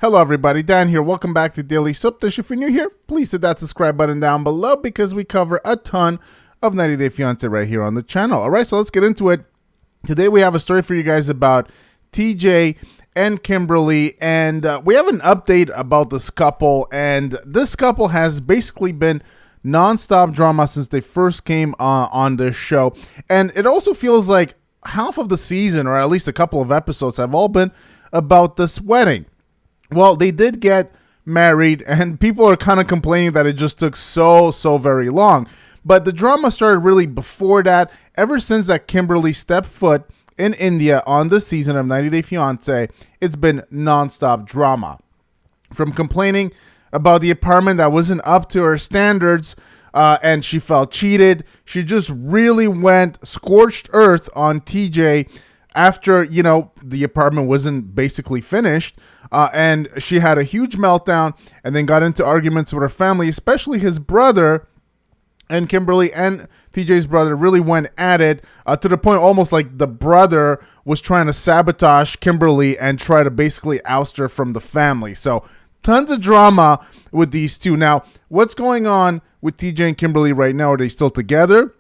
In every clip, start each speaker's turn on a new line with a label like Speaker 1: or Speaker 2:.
Speaker 1: Hello everybody, Dan here. Welcome back to Daily Soap Dish. If you're new here, please hit that subscribe button down below because we cover a ton of 90 Day Fiancé right here on the channel. Alright, so let's get into it. Today we have a story for you guys about TJ and Kimberly, and we have an update about this couple, and this couple has basically been non-stop drama since they first came on this show, and it also feels like half of the season, or at least a couple of episodes, have all been about this wedding. Well, they did get married, and people are kind of complaining that it just took so very long, but the drama started really before that. Ever since that Kimberly stepped foot in India on this season of 90 Day Fiancé, it's been non-stop drama. From complaining about the apartment that wasn't up to her standards, and she felt cheated, she just really went scorched earth on TJ after, the apartment wasn't basically finished, and she had a huge meltdown and then got into arguments with her family, especially his brother. And Kimberly and TJ's brother really went at it to the point almost like the brother was trying to sabotage Kimberly and try to basically oust her from the family. So tons of drama with these two. Now, what's going on with TJ and Kimberly right now? Are they still together?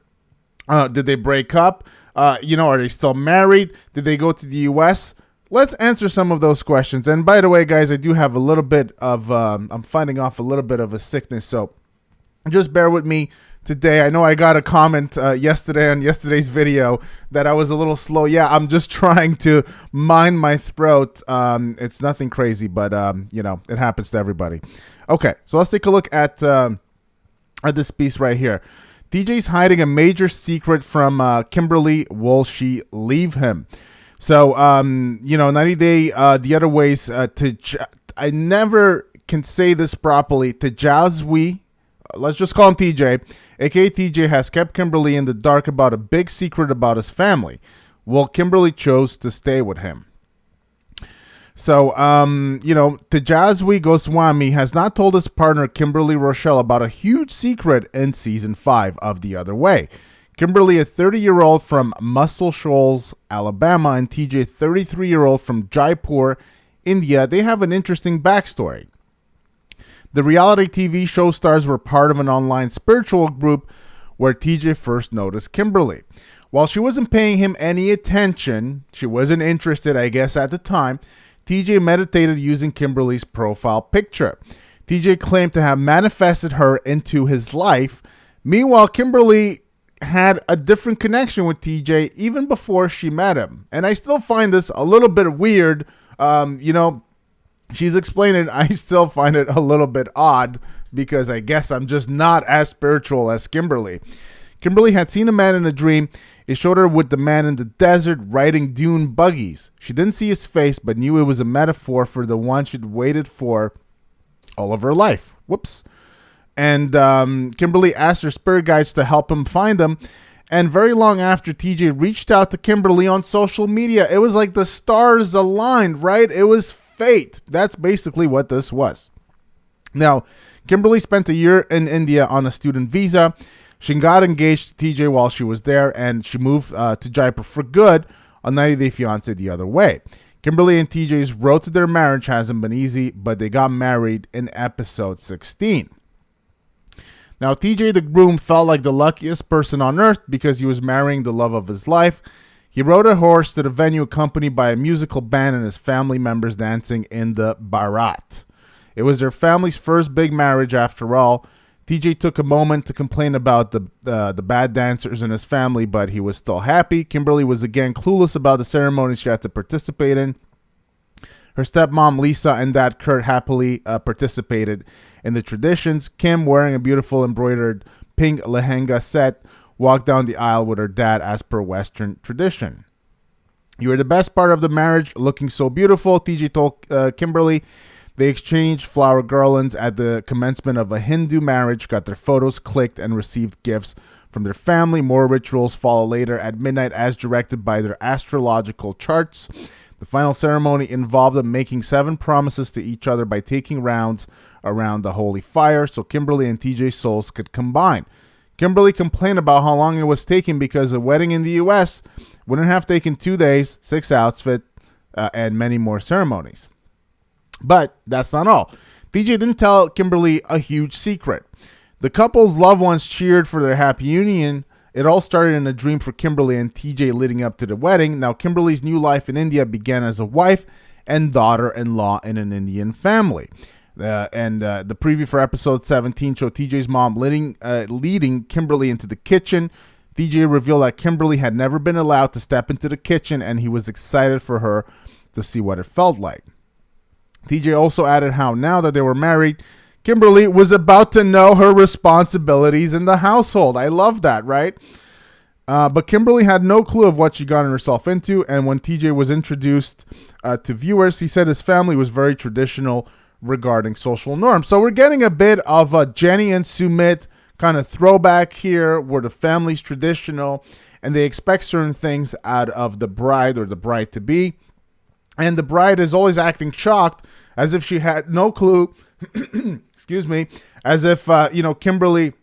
Speaker 1: Did they break up? Are they still married? Did they go to the U.S.? Let's answer some of those questions. And by the way, guys, I do have a little bit of, I'm fighting off a little bit of a sickness, so just bear with me today. I know I got a comment yesterday on yesterday's video that I was a little slow. Yeah, I'm just trying to mind my throat. It's nothing crazy, but it happens to everybody. Okay, so let's take a look at this piece right here. TJ's hiding a major secret from Kimberly. Will she leave him? So 90 Day the other ways I never can say this properly. Tejazwi, let's just call him TJ, aka TJ, has kept Kimberly in the dark about a big secret about his family. Well, Kimberly chose to stay with him. So, Tejazwi Goswami has not told his partner Kimberly Rochelle about a huge secret in season 5 of The Other Way. Kimberly, a 30-year-old from Muscle Shoals, Alabama, and TJ, a 33-year-old from Jaipur, India, they have an interesting backstory. The reality TV show stars were part of an online spiritual group where TJ first noticed Kimberly. While she wasn't paying him any attention, she wasn't interested, I guess, at the time, TJ meditated using Kimberly's profile picture. TJ claimed to have manifested her into his life. Meanwhile, Kimberly had a different connection with TJ even before she met him. And I still find this a little bit weird. She's explaining, I still find it a little bit odd because I guess I'm just not as spiritual as Kimberly. Kimberly had seen a man in a dream. It showed her with the man in the desert riding dune buggies. She didn't see his face but knew it was a metaphor for the one she'd waited for all of her life. Whoops. And Kimberly asked her spirit guides to help him find him. And very long after, TJ reached out to Kimberly on social media. It was like the stars aligned, right? It was fate. That's basically what this was. Now, Kimberly spent a year in India on a student visa. She got engaged to TJ while she was there, and she moved to Jaipur for good on 90 Day Fiancé The Other Way. Kimberly and TJ's road to their marriage hasn't been easy, but they got married in episode 16. Now, TJ, the groom, felt like the luckiest person on earth because he was marrying the love of his life. He rode a horse to the venue accompanied by a musical band and his family members dancing in the Bharat. It was their family's first big marriage after all. TJ took a moment to complain about the bad dancers in his family, but he was still happy. Kimberly was again clueless about the ceremonies she had to participate in. Her stepmom, Lisa, and dad, Kurt, happily participated in the traditions. Kim, wearing a beautiful embroidered pink lehenga set, walked down the aisle with her dad as per Western tradition. "You were the best part of the marriage, looking so beautiful," TJ told Kimberly. They exchanged flower garlands at the commencement of a Hindu marriage, got their photos clicked, and received gifts from their family. More rituals follow later at midnight as directed by their astrological charts. The final ceremony involved them making 7 promises to each other by taking rounds around the holy fire so Kimberly and TJ's souls could combine. Kimberly complained about how long it was taking because a wedding in the U.S. wouldn't have taken 2 days, 6 outfits, and many more ceremonies. But that's not all. TJ didn't tell Kimberly a huge secret. The couple's loved ones cheered for their happy union. It all started in a dream for Kimberly and TJ leading up to the wedding. Now, Kimberly's new life in India began as a wife and daughter-in-law in an Indian family. The preview for episode 17 showed TJ's mom leading Kimberly into the kitchen. TJ revealed that Kimberly had never been allowed to step into the kitchen, and he was excited for her to see what it felt like. TJ also added how now that they were married, Kimberly was about to know her responsibilities in the household. I love that, right? But Kimberly had no clue of what she gotten herself into, and when TJ was introduced to viewers, he said his family was very traditional regarding social norms. So we're getting a bit of a Jenny and Sumit kind of throwback here, where the family's traditional, and they expect certain things out of the bride or the bride-to-be. And the bride is always acting shocked, as if she had no clue, excuse me, as if, Kimberly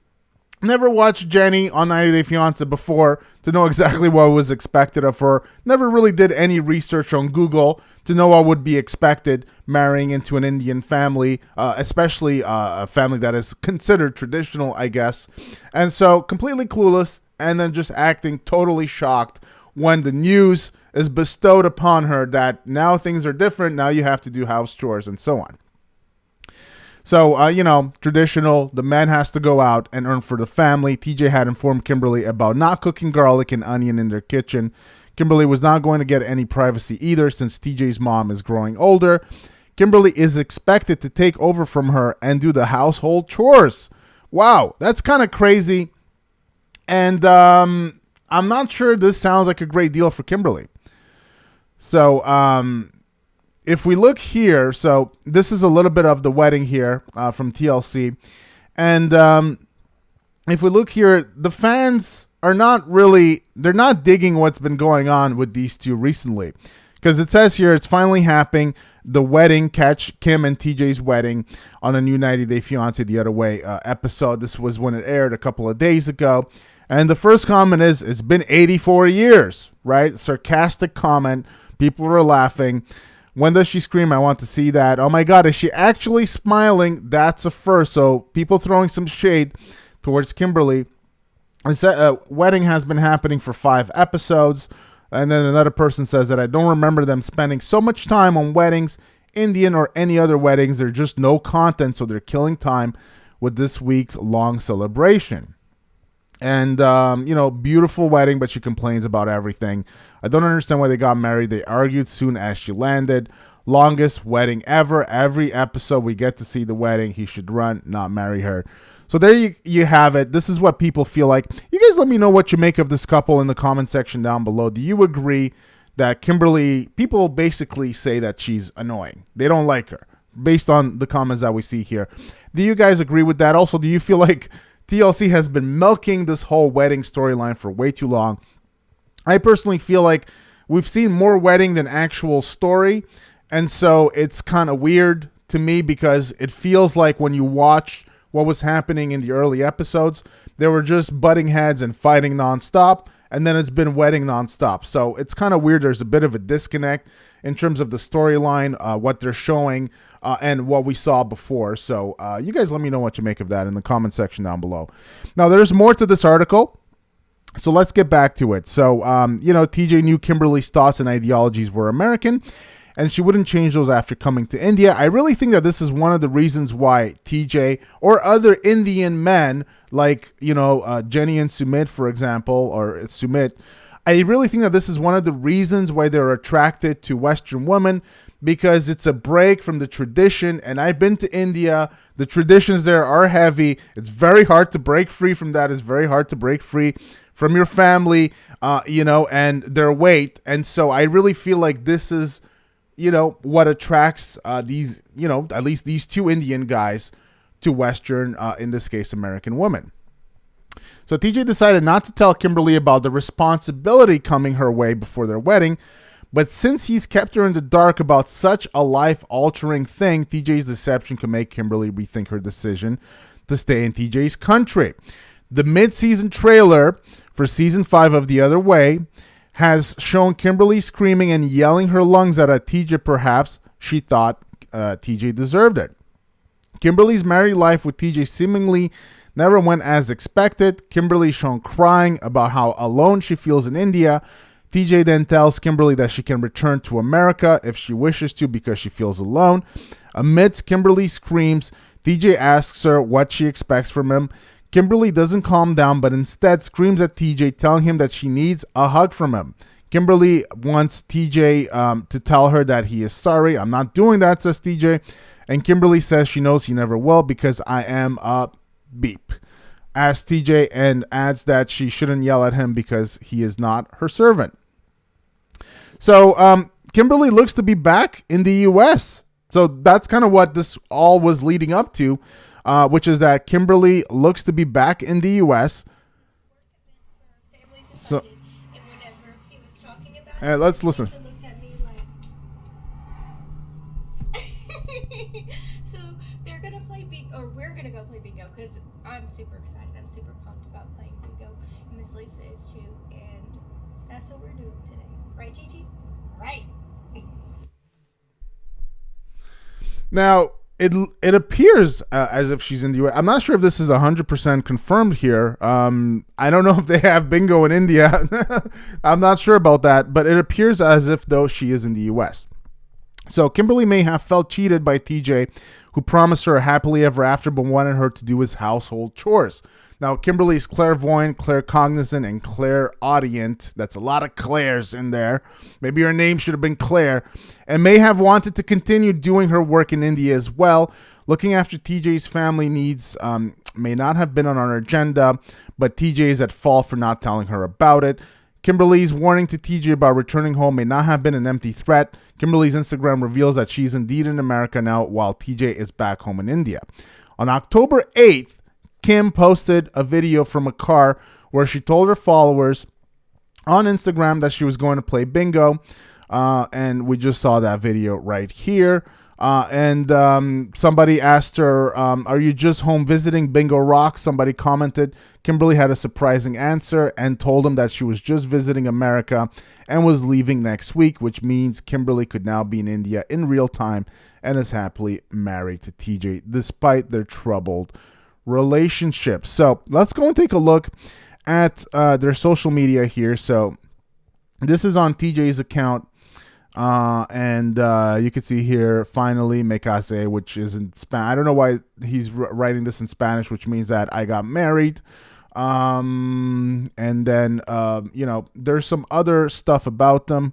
Speaker 1: never watched Jenny on 90 Day Fiancé before to know exactly what was expected of her. Never really did any research on Google to know what would be expected marrying into an Indian family, especially a family that is considered traditional, I guess. And so completely clueless, and then just acting totally shocked when the news is bestowed upon her that now things are different. Now you have to do house chores and so on. So, traditional, the man has to go out and earn for the family. TJ had informed Kimberly about not cooking garlic and onion in their kitchen. Kimberly was not going to get any privacy either, since TJ's mom is growing older. Kimberly is expected to take over from her and do the household chores. Wow, that's kind of crazy. And I'm not sure this sounds like a great deal for Kimberly. So, if we look here, so this is a little bit of the wedding here from TLC. And if we look here, the fans are they're not digging what's been going on with these two recently. Because it says here, it's finally happening. The wedding, catch Kim and TJ's wedding on a new 90 Day Fiancé The Other Way episode. This was when it aired a couple of days ago. And the first comment is, it's been 84 years, right? Sarcastic comment. People are laughing. When does she scream? I want to see that. Oh my God, is she actually smiling? That's a first. So people throwing some shade towards Kimberly. Wedding has been happening for 5 episodes. And then another person says that I don't remember them spending so much time on weddings, Indian or any other weddings. There's just no content, so they're killing time with this week-long celebration. And, beautiful wedding, but she complains about everything. I don't understand why they got married. They argued soon as she landed. Longest wedding ever. Every episode we get to see the wedding. He should run, not marry her. So there you have it. This is what people feel like. You guys let me know what you make of this couple in the comment section down below. Do you agree that Kimberly, people basically say that she's annoying. They don't like her based on the comments that we see here. Do you guys agree with that? Also, do you feel like TLC has been milking this whole wedding storyline for way too long? I personally feel like we've seen more wedding than actual story. And so it's kind of weird to me, because it feels like when you watch what was happening in the early episodes, they were just butting heads and fighting nonstop. And then it's been wedding nonstop. So it's kind of weird. There's a bit of a disconnect in terms of the storyline, what they're showing, and what we saw before. So you guys let me know what you make of that in the comment section down below. Now, there's more to this article. So let's get back to it. So, TJ knew Kimberly's thoughts and ideologies were American, and she wouldn't change those after coming to India. I really think that this is one of the reasons why TJ or other Indian men, like, Jenny and Sumit, for example, or Sumit, I really think that this is one of the reasons why they're attracted to Western women, because it's a break from the tradition. And I've been to India. The traditions there are heavy. It's very hard to break free from that. It's very hard to break free from your family, and their weight. And so I really feel like this is, what attracts these, at least these two Indian guys to Western, in this case, American women. So TJ decided not to tell Kimberly about the responsibility coming her way before their wedding. But since he's kept her in the dark about such a life-altering thing, TJ's deception could make Kimberly rethink her decision to stay in TJ's country. The mid-season trailer for Season 5 of The Other Way has shown Kimberly screaming and yelling her lungs out at TJ. Perhaps she thought TJ deserved it. Kimberly's married life with TJ seemingly never went as expected. Kimberly shown crying about how alone she feels in India. TJ then tells Kimberly that she can return to America if she wishes to because she feels alone. Amidst Kimberly's screams, TJ asks her what she expects from him. Kimberly doesn't calm down, but instead screams at TJ, telling him that she needs a hug from him. Kimberly wants TJ to tell her that he is sorry. I'm not doing that, says TJ. And Kimberly says she knows he never will because I am a beep. Asks TJ and adds that she shouldn't yell at him because he is not her servant. So Kimberly looks to be back in the U.S. So that's kind of what this all was leading up to, which is that Kimberly looks to be back in the U.S. So let's listen.
Speaker 2: So they're going to play bingo, or we're going to go play bingo, because I'm super excited. I'm super pumped about playing bingo, and Miss Lisa is too, and that's what we're doing today. Right, Gigi? Right.
Speaker 1: Now, it appears as if she's in the U.S. I'm not sure if this is 100% confirmed here. I don't know if they have bingo in India. I'm not sure about that, but it appears as if, though, she is in the U.S. So Kimberly may have felt cheated by TJ, who promised her a happily ever after but wanted her to do his household chores. Now, Kimberly is clairvoyant, claircognizant, and clairaudient. That's a lot of Claires in there. Maybe her name should have been Claire. And may have wanted to continue doing her work in India as well. Looking after TJ's family needs may not have been on her agenda, but TJ is at fault for not telling her about it. Kimberly's warning to TJ about returning home may not have been an empty threat. Kimberly's Instagram reveals that she's indeed in America now, while TJ is back home in India. On October 8th, Kim posted a video from a car where she told her followers on Instagram that she was going to play bingo. And we just saw that video right here. And somebody asked her, are you just home visiting? Bingo rocks. Somebody commented. Kimberly had a surprising answer and told him that she was just visiting America and was leaving next week, which means Kimberly could now be in India in real time and is happily married to TJ despite their troubled relationship. So let's go and take a look at their social media here. So this is on TJ's account. And you can see here, finally, me casé, which is in Spanish. I don't know why he's writing this in Spanish, which means that I got married. And then, there's some other stuff about them.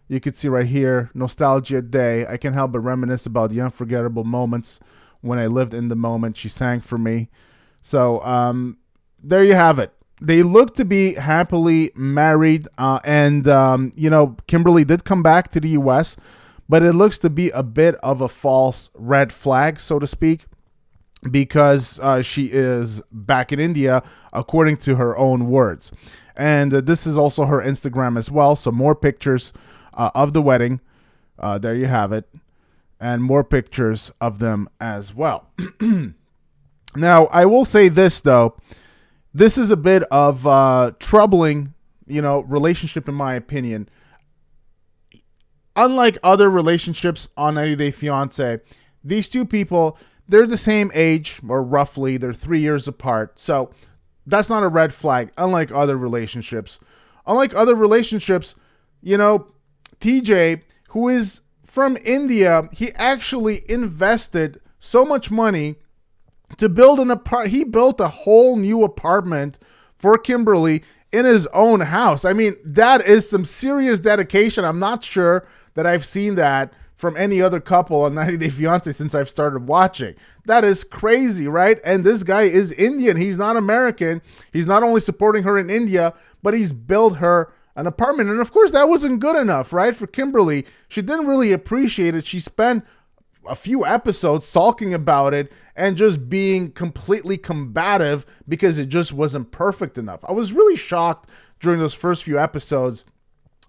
Speaker 1: You can see right here, nostalgia day. I can't help but reminisce about the unforgettable moments when I lived in the moment. She sang for me. So, there you have it. They look to be happily married, and Kimberly did come back to the U.S., but it looks to be a bit of a false red flag, so to speak, because she is back in India, according to her own words. And this is also her Instagram as well, so more pictures of the wedding. There you have it, and more pictures of them as well. Now, I will say this, though. This is a bit of troubling, relationship in my opinion. Unlike other relationships on 90 Day Fiancé, these two people, they're the same age, or roughly, they're 3 years apart. So that's not a red flag, unlike other relationships. Unlike other relationships, TJ, who is from India, he actually invested so much money to build an apartment. He built a whole new apartment for Kimberly in his own house. I mean, that is some serious dedication. I'm not sure that I've seen that from any other couple on 90 Day Fiancé since I've started watching. That is crazy, right? And this guy is Indian. He's not American. He's not only supporting her in India, but he's built her an apartment. And of course, that wasn't good enough, right? For Kimberly, she didn't really appreciate it. She spent a few episodes sulking about it and just being completely combative because it just wasn't perfect enough. I was really shocked during those first few episodes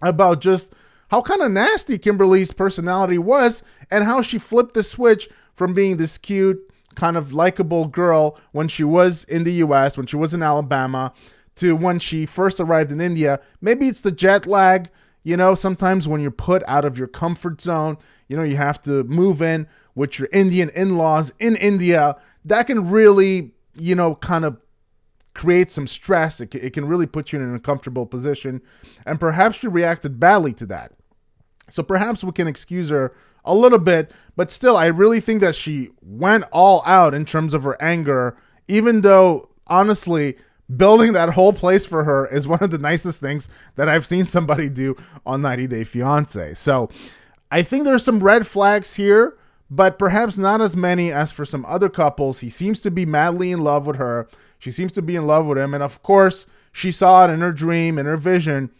Speaker 1: about just how kind of nasty Kimberly's personality was and how she flipped the switch from being this cute, kind of likable girl when she was in the US, when she was in Alabama, to when she first arrived in India. Maybe it's the jet lag. Sometimes when you're put out of your comfort zone, you have to move in with your Indian in-laws in India, that can really, you know, kind of create some stress. It can really put you in an uncomfortable position. And perhaps she reacted badly to that. So perhaps we can excuse her a little bit, but still, I really think that she went all out in terms of her anger, even though, honestly, building that whole place for her is one of the nicest things that I've seen somebody do on 90 Day Fiancé. So I think there's some red flags here, but perhaps not as many as for some other couples. He seems to be madly in love with her. She seems to be in love with him. And of course, she saw it in her dream, in her vision,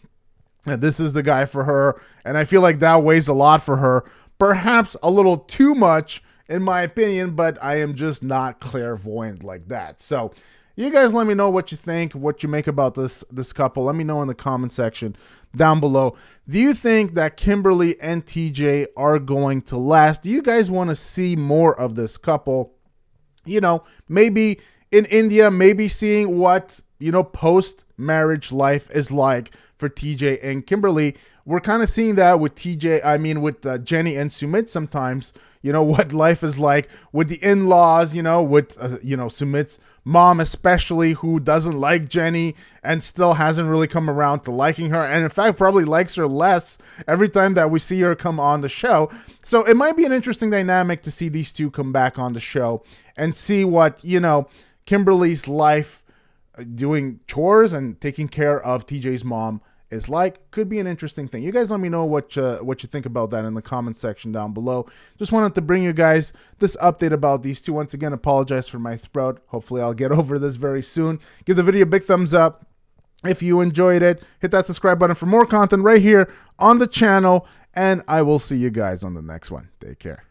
Speaker 1: that this is the guy for her. And I feel like that weighs a lot for her. Perhaps a little too much, in my opinion, but I am just not clairvoyant like that. So you guys let me know what you think, what you make about this couple. Let me know in the comment section down below. Do you think that Kimberly and TJ are going to last? Do you guys want to see more of this couple? You know, maybe in India, maybe seeing what, you know, post-marriage life is like for TJ and Kimberly. We're kind of seeing that with with Jenny and Sumit sometimes, you know, what life is like with the in-laws, you know, with, Sumit's mom especially, who doesn't like Jenny and still hasn't really come around to liking her. And in fact, probably likes her less every time that we see her come on the show. So it might be an interesting dynamic to see these two come back on the show and see what, you know, Kimberly's life doing chores and taking care of TJ's mom is like. Could be an interesting thing. You guys let me know what you think about that in the comment section down below. Just wanted to bring you guys this update about these two. Once again, apologize for my throat. Hopefully I'll get over this very soon. Give the video a big thumbs up if you enjoyed it. Hit that subscribe button for more content right here on the channel, and I will see you guys on the next one. Take care.